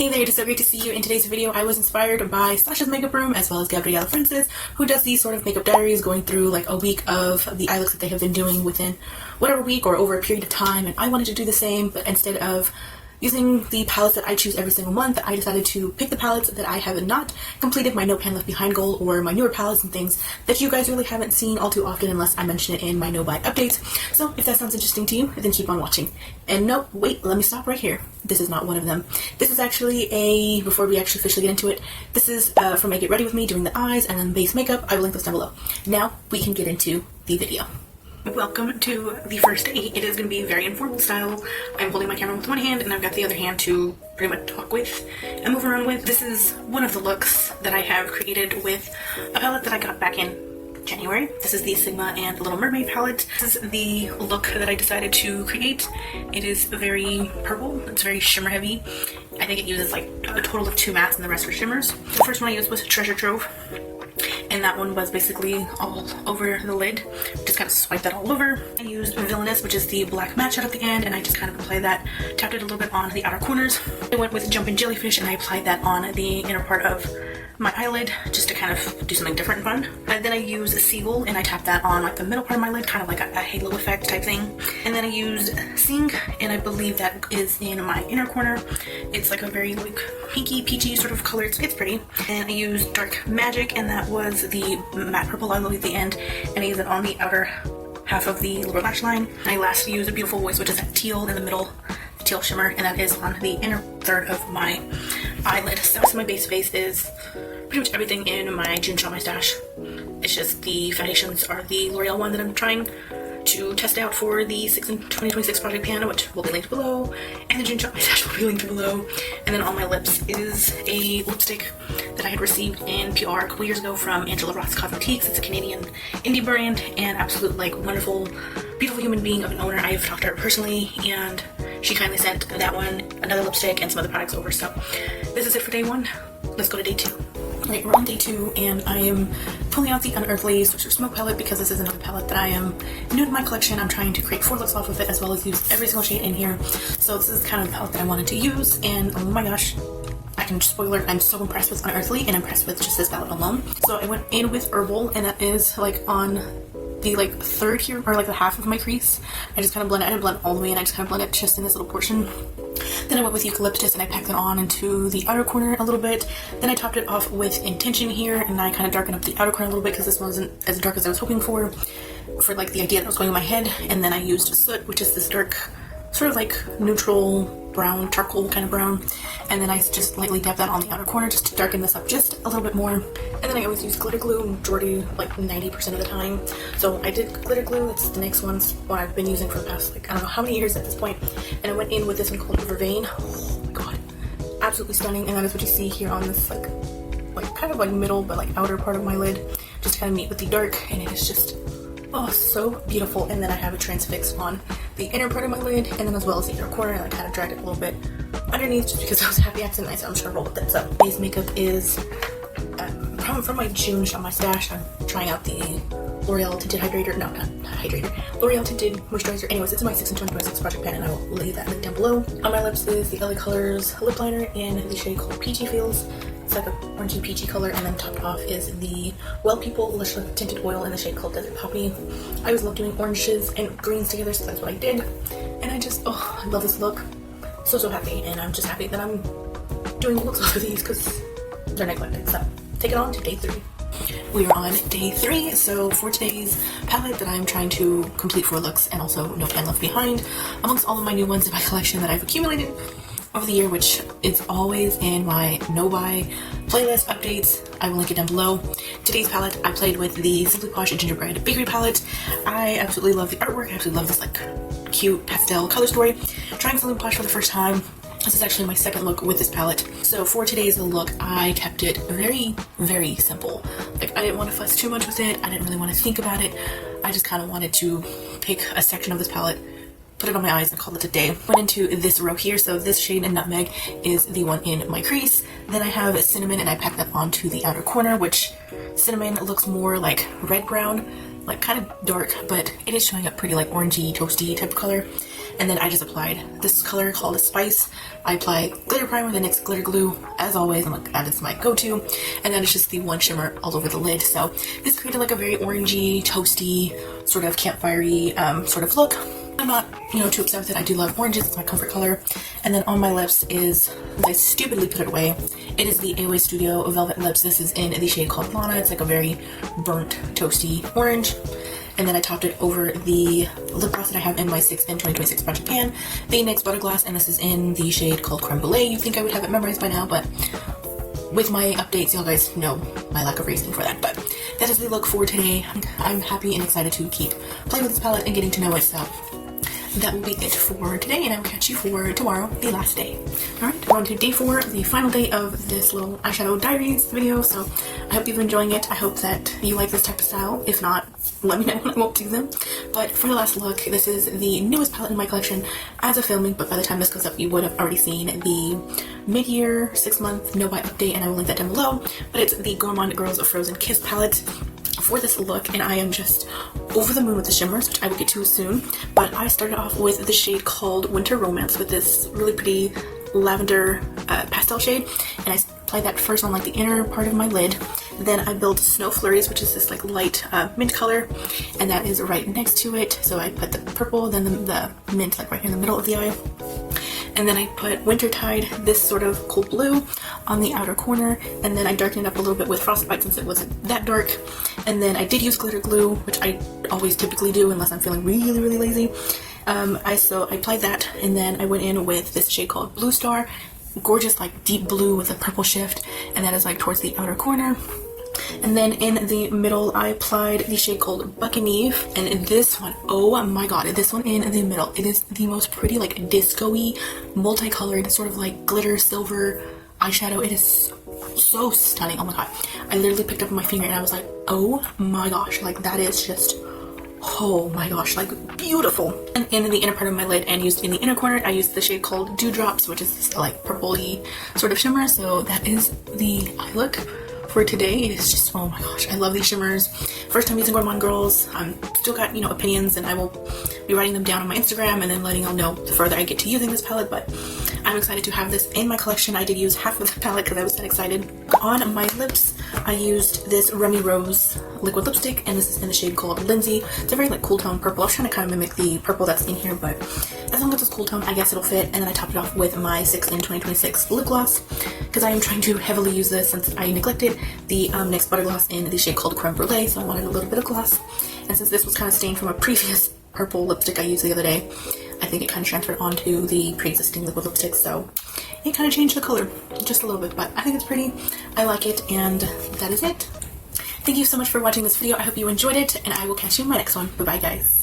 Hey there, it is so great to see you. In today's video, I was inspired by Sasha's makeup room as well as Gabrielle Francis, who does these sort of makeup diaries, going through like a week of the eye looks that they have been doing within whatever week or over a period of time. And I wanted to do the same, but instead of using the palettes that I choose every single month, I decided to pick the palettes that I have not completed my No Pan Left Behind goal, or my newer palettes and things that you guys really haven't seen all too often unless I mention it in my no buy updates. So if that sounds interesting to you, then keep on watching. And no, wait, let me stop right here. This is not one of them. This is actually before we actually officially get into it, this is from Make It Ready With Me doing the eyes and then base makeup. I will link this down below. Now we can get into the video. Welcome to the first day. It is going to be very informal style. I'm holding my camera with one hand and I've got the other hand to pretty much talk with and move around with. This is one of the looks that I have created with a palette that I got back in January. This is the Sigma and Little Mermaid palette. This is the look that I decided to create. It is very purple. It's very shimmer heavy. I think it uses like a total of 2 mattes and the rest are shimmers. The first one I used was Treasure Trove, and that one was basically all over the lid. Just kind of swipe that all over. I used Villainous, which is the black matte shade at the end, and I just kind of applied that, tapped it a little bit on the outer corners. I went with Jumpin' Jellyfish and I applied that on the inner part of my eyelid just to kind of do something different and fun. And then I used Seagull and I tapped that on like the middle part of my lid, kind of like a halo effect type thing. And then I used Sing, and I believe that is in my inner corner. It's like a very like pinky peachy sort of color. It's pretty. And I used Dark Magic, and that was the matte purple eyelid at the end, and I used it on the outer half of the lower lash line. I lastly used a Beautiful Voice, which is that teal in the middle, the teal shimmer, and that is on the inner third of my eyelid. So my base face is pretty much everything in my June Shop My Stash. It's just the foundations are the L'Oreal one that I'm trying to test out for the 6 in 2026 project pan, which will be linked below, and the June Shop My Stash will be linked below. And then on my lips is a lipstick that I had received in PR a couple years ago from Angela Ross Cosmetiques. It's a Canadian indie brand and absolute like wonderful, beautiful human being of an owner. I have talked to her personally, and she kindly sent that one, another lipstick, and some other products over. So this is it for day 1. Let's go to day 2. Alright, we're on day 2, and I am pulling out the Unearthly Sorcerous Smoke palette because this is another palette that I am new to my collection. I'm trying to create 4 looks off of it as well as use every single shade in here. So this is kind of the palette that I wanted to use, and oh my gosh, I can spoiler, I'm so impressed with Unearthly and impressed with just this palette alone. So I went in with Herbal, and that is like on the like third here, or like the half of my crease. I just kind of blend it. I didn't blend all the way in, I just kind of blend it just in this little portion. Then I went with Eucalyptus and I packed it on into the outer corner a little bit. Then I topped it off with Intention here, and I kind of darkened up the outer corner a little bit because this wasn't as dark as I was hoping for like the idea that was going in my head. And then I used Soot, which is this dark, sort of like neutral brown, charcoal kind of brown. And then I just lightly dabbed that on the outer corner just to darken this up just a little bit more. And then I always use glitter glue, majority, like 90% of the time. So I did glitter glue. It's the NYX one's what I've been using for the past, like, I don't know how many years at this point. And I went in with this one called Vervain. Oh my god. Absolutely stunning. And that is what you see here on this, like kind of like middle, but like outer part of my lid. Just to kind of meet with the dark. And it is just, oh, so beautiful. And then I have a transfix on the inner part of my lid, and then as well as the inner corner, and I kind of dragged it a little bit underneath just because I was happy accent. So I'm just gonna roll with it. So base makeup is from my June Shop My Stash. I'm trying out the L'Oreal Tinted Hydrator. No, not Hydrator. L'Oreal Tinted Moisturizer. Anyways, it's in my 6 in 2026 project pan, and I will leave that link down below. On my lips is the LA Colors lip liner in the shade called Peachy Feels. It's like a orangey peachy color, and then topped off is the Well People Lush Lip Tinted Oil in the shade called Desert Poppy. I always love doing oranges and greens together, so that's what I did. And I just, oh, I love this look. So happy, and I'm just happy that I'm doing looks off of these because they're neglected. So take it on to day 3. We are on day 3, so for today's palette that I'm trying to complete 4 looks and also No Pan Left Behind, amongst all of my new ones in my collection that I've accumulated over the year, which is always in my no buy playlist updates. I will link it down below. Today's palette, I played with the Simply Posh Gingerbread Bakery palette. I absolutely love the artwork. I absolutely love this like cute pastel color story. Trying Simply Posh for the first time. This is actually my second look with this palette. So for today's look, I kept it very, very simple. Like, I didn't want to fuss too much with it. I didn't really want to think about it. I just kind of wanted to pick a section of this palette, put it on my eyes, and call it a day. Went into this row here, so this shade in Nutmeg is the one in my crease. Then I have Cinnamon, and I packed that onto the outer corner, which Cinnamon looks more like red brown, like kind of dark, but it is showing up pretty like orangey, toasty type of color. And then I just applied this color called Spice. I apply glitter primer, the NYX glitter glue, as always. That is my go-to. And then it's just the one shimmer all over the lid. So this created like a very orangey, toasty, sort of campfirey sort of look. I'm not, too upset with it. I do love oranges. It's my comfort color. And then on my lips is, I stupidly put it away. It is the AOA Studio Velvet Lips. This is in the shade called Lana. It's like a very burnt, toasty orange. And then I topped it over the lip gloss that I have in my 6 in 2026 Project Pan, the NYX Butter Gloss, and this is in the shade called Creme Brulee. You think I would have it memorized by now, but with my updates, y'all guys know my lack of reasoning for that. But that is the look for today. I'm happy and excited to keep playing with this palette and getting to know it. So that will be it for today, and I will catch you for tomorrow, the last day. Alright, we're on to day 4, the final day of this little eyeshadow diaries video. So I hope you've been enjoying it. I hope that you like this type of style. If not, let me know when I won't do them. But for the last look, this is the newest palette in my collection as of filming, but by the time this goes up, you would have already seen the mid-year 6-month no buy update, and I will link that down below. But it's the Gourmade Girls of Frozen Kiss palette for this look, and I am just over the moon with the shimmers, which I will get to soon. But I started off with the shade called Winter Romance with this really pretty lavender pastel shade, and I applied that first on like the inner part of my lid. Then I built Snow Flurries, which is this like light mint color, and that is right next to it. So I put the purple, then the mint like right here in the middle of the eye. And then I put Wintertide, this sort of cool blue, on the outer corner, and then I darkened it up a little bit with Frostbite since it wasn't that dark. And then I did use glitter glue, which I always typically do unless I'm feeling really lazy. So I applied that, and then I went in with this shade called Blue Star, gorgeous like deep blue with a purple shift, and that is like towards the outer corner. And then in the middle, I applied the shade called Buccaneeve, and this one, oh my god, this one in the middle, it is the most pretty, like disco-y, multicolored, sort of like glitter silver eyeshadow. It is so stunning. Oh my god, I literally picked up my finger and I was like, oh my gosh, like that is just, oh my gosh, like beautiful. And in the inner part of my lid and used in the inner corner, I used the shade called Dewdrops, which is this like purpley sort of shimmer. So that is the eye look for today. It is just, oh my gosh, I love these shimmers. First time using Gourmade Girls. I'm still got, opinions, and I will be writing them down on my Instagram and then letting y'all know the further I get to using this palette. But I'm excited to have this in my collection. I did use half of the palette because I was that excited. On my lips, I used this Remy Rose liquid lipstick, and this is in the shade called Lindsay. It's a very like cool tone purple. I was trying to kind of mimic the purple that's in here, but as long as it's cool tone, I guess it'll fit. And then I topped it off with my 6 in 2026 lip gloss, because I am trying to heavily use this since I neglected the NYX Butter Gloss in the shade called Creme Brulee, so I wanted a little bit of gloss. And since this was kind of stained from a previous purple lipstick I used the other day, I think it kind of transferred onto the pre-existing liquid lipstick, so it kind of changed the color just a little bit, but I think it's pretty. I like it, and that is it. Thank you so much for watching this video. I hope you enjoyed it, and I will catch you in my next one. Bye bye, guys.